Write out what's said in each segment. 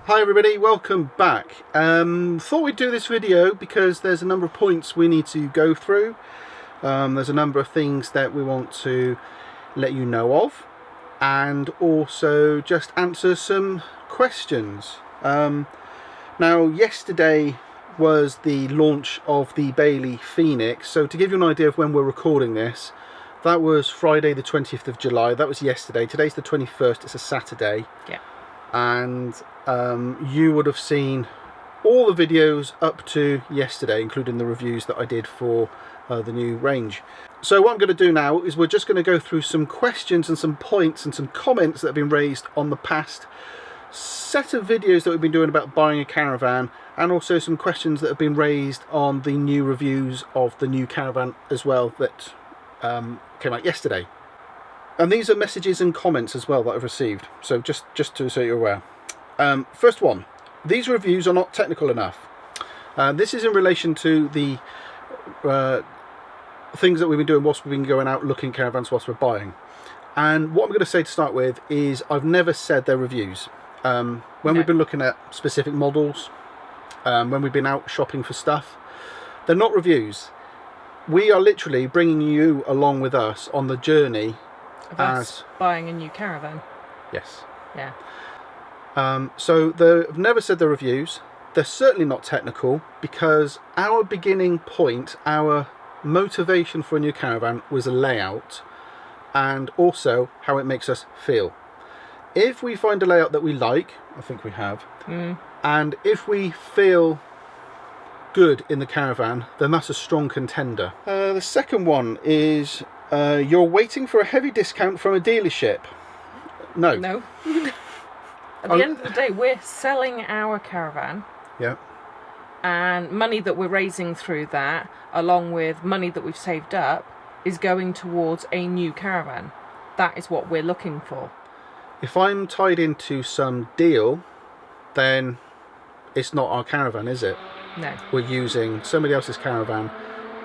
Hi everybody, welcome back. Thought we'd do this video because there's a number of points we need to go through. There's a number of things that we want to let you know of, and also just answer some questions. Now yesterday was the launch of the Bailey Phoenix, so to give you an idea of when we're recording this, that was Friday the 20th of July, that was yesterday. Today's the 21st, it's a Saturday. Yeah. And you would have seen all the videos up to yesterday, including the reviews that I did for the new range. So what I'm going to do now is we're just going to go through some questions and some points and some comments that have been raised on the past set of videos that we've been doing about buying a caravan, and also some questions that have been raised on the new reviews of the new caravan as well that came out yesterday. And these are messages and comments as well that I've received, so just so you're aware. First one, these reviews are not technical enough. This is in relation to the things that we've been doing whilst we've been going out looking caravans whilst we're buying. And what I'm going to say to start with is I've never said they're reviews. When we've been looking at specific models, when we've been out shopping for stuff, they're not reviews. We are literally bringing you along with us on the journey of us buying a new caravan. Yes. Yeah. So they've never said they're reviews. They're certainly not technical, because our beginning point, our motivation for a new caravan was a layout and also how it makes us feel. If we find a layout that we like, I think we have, and if we feel good in the caravan, then that's a strong contender. The second one is you're waiting for a heavy discount from a dealership. No. No. At the end of the day, we're selling our caravan. Yeah. And money that we're raising through that, along with money that we've saved up, is going towards a new caravan. That is what we're looking for. If I'm tied into some deal, then it's not our caravan, is it? No. We're using somebody else's caravan,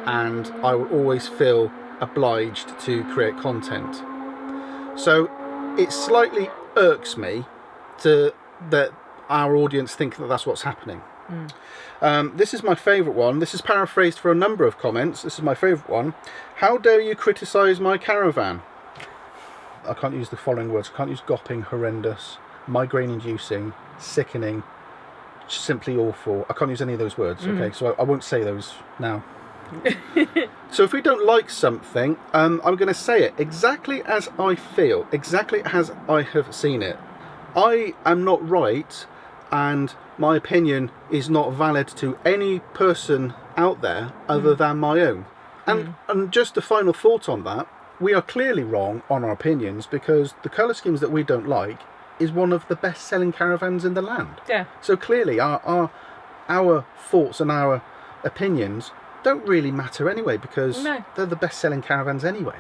and I will always feel obliged to create content. So it slightly irks me that our audience think that that's what's happening. This is my favourite one. This is paraphrased for a number of comments. This is my favourite one. How dare you criticise my caravan? I can't use the following words. I can't use gopping, horrendous, migraine-inducing, sickening, simply awful. I can't use any of those words. Okay, so I won't say those now. So if we don't like something, I'm going to say it exactly as I feel, exactly as I have seen it. I am not right, and my opinion is not valid to any person out there other than my own. And just a final thought on that, we are clearly wrong on our opinions, because the colour schemes that we don't like is one of the best selling caravans in the land. Yeah. So clearly our thoughts and our opinions don't really matter anyway, because they're the best selling caravans anyway.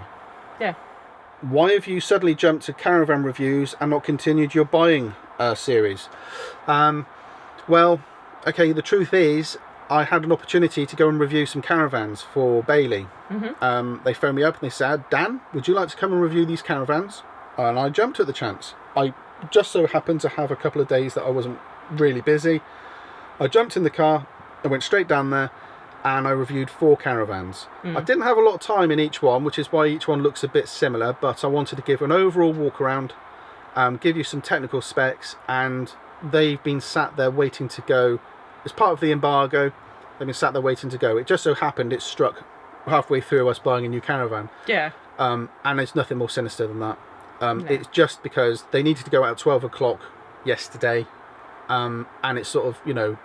Yeah. Why have you suddenly jumped to caravan reviews and not continued your buying series? Well, okay, the truth is I had an opportunity to go and review some caravans for Bailey. They phoned me up and they said, Dan, would you like to come and review these caravans? And I jumped at the chance. I just so happened to have a couple of days that I wasn't really busy. I jumped in the car, I went straight down there, and I reviewed 4 caravans. I didn't have a lot of time in each one, which is why each one looks a bit similar, but I wanted to give an overall walk around, give you some technical specs, and they've been sat there waiting to go. As part of the embargo, they've been sat there waiting to go. It just so happened it struck halfway through us buying a new caravan. Yeah. And it's nothing more sinister than that. It's just because they needed to go out at 12 o'clock yesterday, and it's sort of, you know,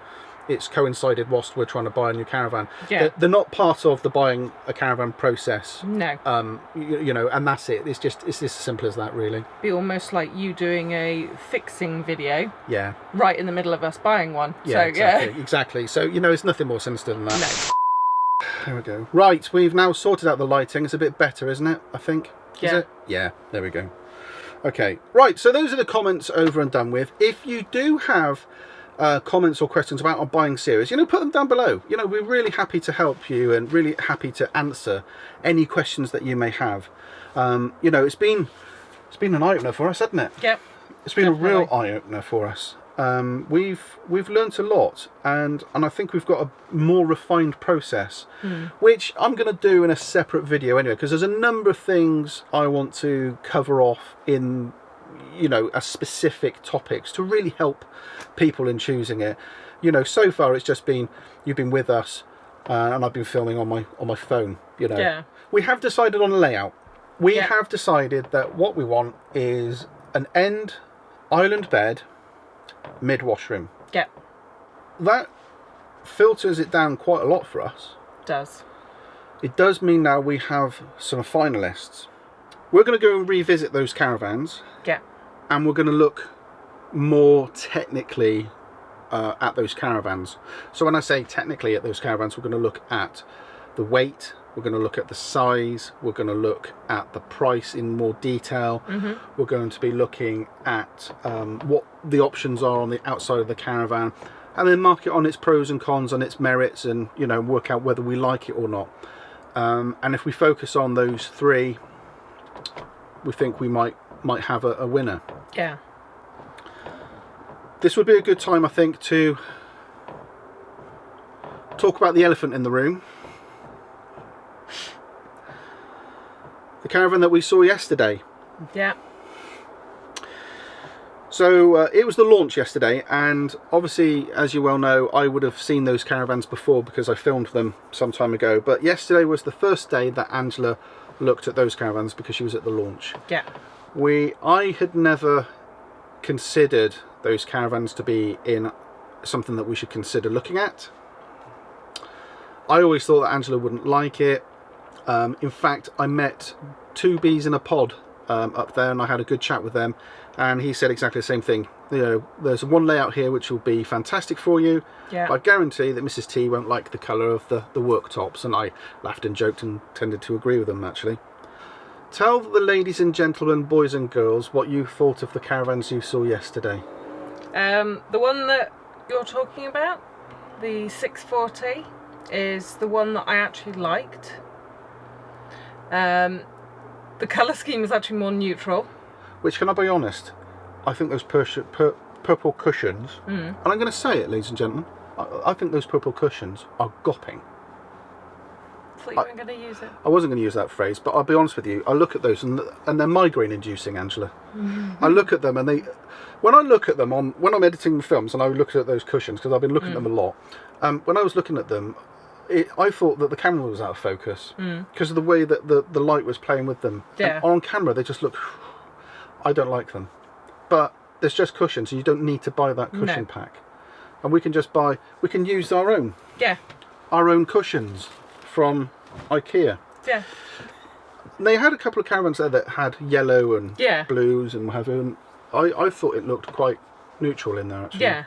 it's coincided whilst we're trying to buy a new caravan. Yeah. They're not part of the buying a caravan process. No. You know, and that's it. It's just as simple as that, really. Be almost like you doing a fixing video. Yeah. Right in the middle of us buying one. Yeah, so, exactly. Exactly. So, you know, it's nothing more sinister than that. No. There we go. Right, we've now sorted out the lighting. It's a bit better, isn't it? I think. Is it? Yeah. There we go. Okay. Right. So those are the comments over and done with. If you do have comments or questions about our buying series, you know, put them down below. You know, we're really happy to help you and really happy to answer any questions that you may have. You know, it's been an eye-opener for us, hasn't it? Yep. It's been definitely a real eye-opener for us. we've learnt a lot, and I think we've got a more refined process, which I'm going to do in a separate video anyway, because there's a number of things I want to cover off in, you know, as specific topics to really help people in choosing it. You know, so far it's just been you've been with us, and I've been filming on my phone. You know, Yeah. We have decided on a layout. We Yeah. have decided that what we want is an end island bed, mid washroom. Yeah. That filters it down quite a lot for us. Does. It does mean now we have some finalists. We're going to go and revisit those caravans, Yeah. and we're going to look more technically at those caravans. So when I say technically at those caravans, we're going to look at the weight, we're going to look at the size, we're going to look at the price in more detail. We're going to be looking at what the options are on the outside of the caravan, and then mark it on its pros and cons, on its merits, and, you know, work out whether we like it or not. And if we focus on those three, we think we might have a winner. Yeah. This would be a good time, I think, to talk about the elephant in the room. The caravan that we saw yesterday. Yeah. So it was the launch yesterday, and obviously, as you well know, I would have seen those caravans before because I filmed them some time ago. But yesterday was the first day that Angela looked at those caravans because she was at the launch. Yeah. I had never considered those caravans to be in something that we should consider looking at. I always thought that Angela wouldn't like it. In fact, I met two bees in a pod up there, and I had a good chat with them, and he said exactly the same thing. You know, there's one layout here which will be fantastic for you, Yeah. but I guarantee that Mrs. T won't like the colour of the worktops. And I laughed and joked and tended to agree with them, actually. Tell the ladies and gentlemen, boys and girls, what you thought of the caravans you saw yesterday. The one that you're talking about, the 640, is the one that I actually liked. The colour scheme is actually more neutral. Which, can I be honest, I think those purple cushions, and I'm going to say it, ladies and gentlemen, I think those purple cushions are gopping. I thought you weren't going to use it. I wasn't going to use that phrase, but I'll be honest with you, I look at those and they're migraine inducing, Angela. I look at them, and when I look at them when I'm editing films and I look at those cushions, because I've been looking at them a lot, when I was looking at them, I thought that the camera was out of focus because of the way that the light was playing with them. Yeah. And on camera, they just look. I don't like them, but there's just cushions, so you don't need to buy that cushion pack, and we can use our own cushions from IKEA. Yeah. They had a couple of caravans there that had yellow and Yeah. blues and what have you. And I thought it looked quite neutral in there, actually. Yeah.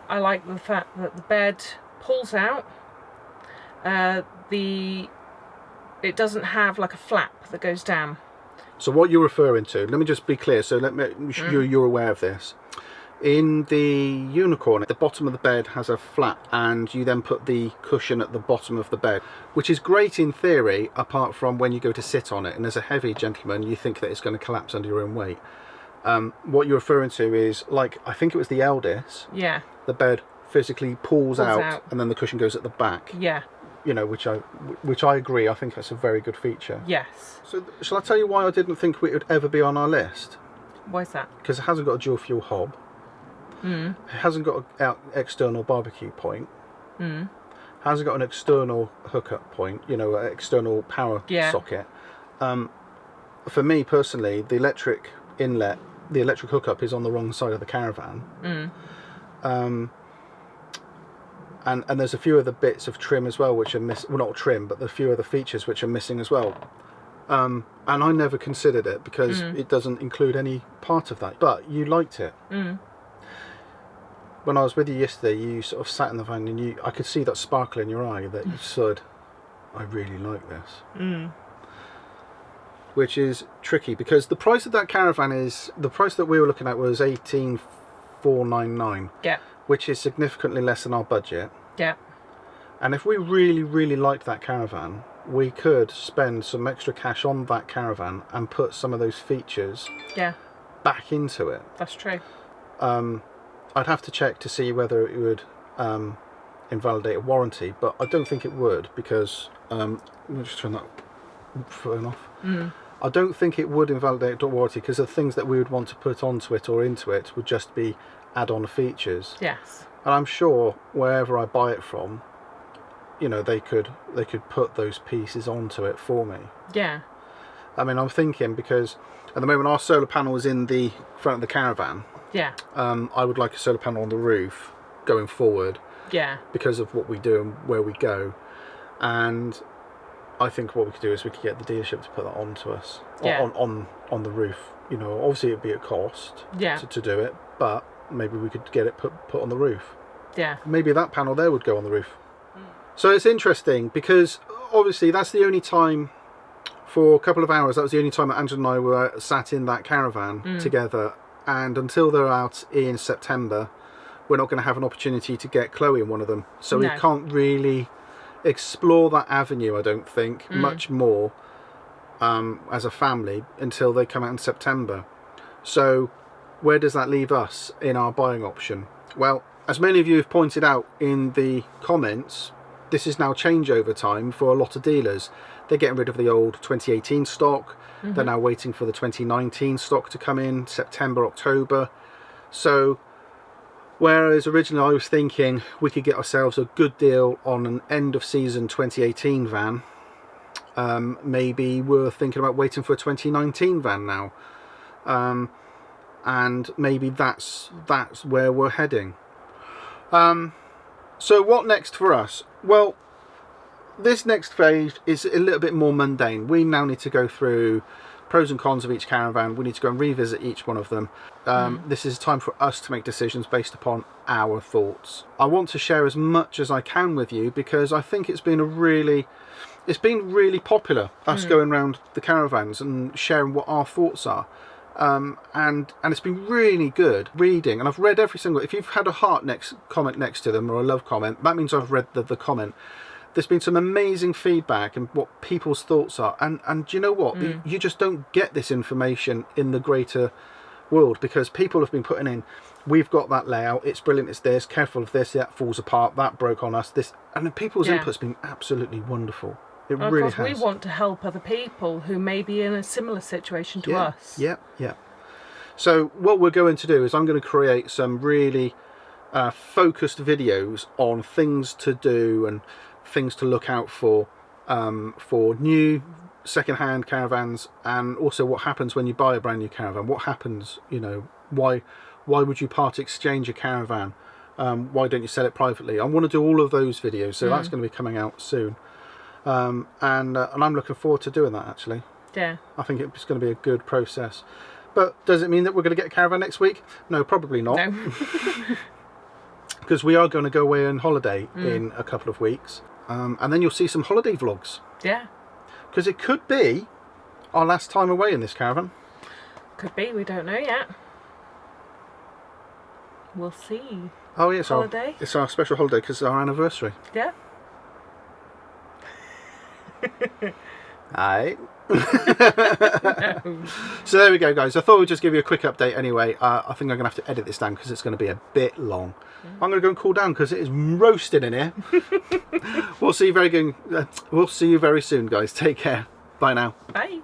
I like the fact that the bed pulls out. It doesn't have like a flap that goes down. So what you're referring to, let me just be clear, so you're aware of this. In the Unicorn, the bottom of the bed has a flap, and you then put the cushion at the bottom of the bed, which is great in theory, apart from when you go to sit on it, and as a heavy gentleman, you think that it's going to collapse under your own weight. What you're referring to is, like, I think it was the Eldis, Yeah. the bed physically pulls out, out. and then the cushion goes at the back. Yeah. You know, which I agree. I think that's a very good feature. Yes. So, shall I tell you why I didn't think it would ever be on our list? Why is that? Because it hasn't got a dual fuel hob. It hasn't got an external barbecue point. Hasn't got an external hookup point. You know, an external power socket. For me personally, the electric inlet, the electric hookup is on the wrong side of the caravan. And there's a few other bits of trim as well which are missing. Well, not trim, but a few other features which are missing as well. And I never considered it because it doesn't include any part of that. But you liked it. When I was with you yesterday, you sort of sat in the van and I could see that sparkle in your eye that you said, I really like this. Which is tricky because the price of that caravan the price that we were looking at was $18,499. Yeah. Which is significantly less than our budget. Yeah. And if we really, really liked that caravan, we could spend some extra cash on that caravan and put some of those features back into it. That's true. I'd have to check to see whether it would invalidate a warranty, but I don't think it would, because let me just turn that phone off. I don't think it would invalidate a warranty, because the things that we would want to put onto it or into it would just be add-on features. Yes. And I'm sure wherever I buy it from, you know, they could put those pieces onto it for me. Yeah. I mean, I'm thinking, because at the moment our solar panel is in the front of the caravan. Yeah. I would like a solar panel on the roof going forward. Yeah. Because of what we do and where we go. And I think what we could do is we could get the dealership to put that onto us. Yeah. On the roof. You know, obviously it'd be a cost to do it, but maybe we could get it put on the roof. Yeah. Maybe that panel there would go on the roof. So it's interesting, because obviously that's the only time, for a couple of hours, that was the only time that Angela and I were sat in that caravan together. And until they're out in September, we're not going to have an opportunity to get Chloe in one of them. So we can't really explore that avenue, I don't think, much more as a family until they come out in September. So where does that leave us in our buying option? Well, as many of you have pointed out in the comments, this is now changeover time for a lot of dealers. They're getting rid of the old 2018 stock. They're now waiting for the 2019 stock to come in September, October. So whereas originally I was thinking we could get ourselves a good deal on an end of season 2018 van, maybe we're thinking about waiting for a 2019 van now. And maybe that's where we're heading. So what next for us? Well, this next phase is a little bit more mundane. We now need to go through pros and cons of each caravan. We need to go and revisit each one of them. This is time for us to make decisions based upon our thoughts. I want to share as much as I can with you, because I think it's been really popular, us going around the caravans and sharing what our thoughts are. And it's been really good reading, and I've read every single. If you've had a heart comment next to them, or a love comment, that means I've read the comment. There's been some amazing feedback and what people's thoughts are, and do you know what? You just don't get this information in the greater world, because people have been putting in, we've got that layout, it's brilliant, it's this, careful of this, that falls apart, that broke on us, this, and people's input's been absolutely wonderful. It really has. We want to help other people who may be in a similar situation to us. Yeah. So what we're going to do is I'm going to create some really focused videos on things to do and things to look out for new second-hand caravans, and also what happens when you buy a brand new caravan. What happens, you know, why would you part exchange a caravan? Why don't you sell it privately? I want to do all of those videos, so that's going to be coming out soon. And I'm looking forward to doing that, actually. Yeah. I think it's going to be a good process. But does it mean that we're going to get a caravan next week? No, probably not. No. Because we are going to go away on holiday in a couple of weeks. And then you'll see some holiday vlogs. Yeah. Because it could be our last time away in this caravan. Could be, we don't know yet. We'll see. Oh, yeah, it's our special holiday because it's our anniversary. Yeah. Aye. No. So there we go, guys. I thought we'd just give you a quick update anyway. I think I'm going to have to edit this down because it's going to be a bit long. I'm going to go and cool down because it is roasting in here. We'll see you very soon, guys. Take care. Bye now. Bye.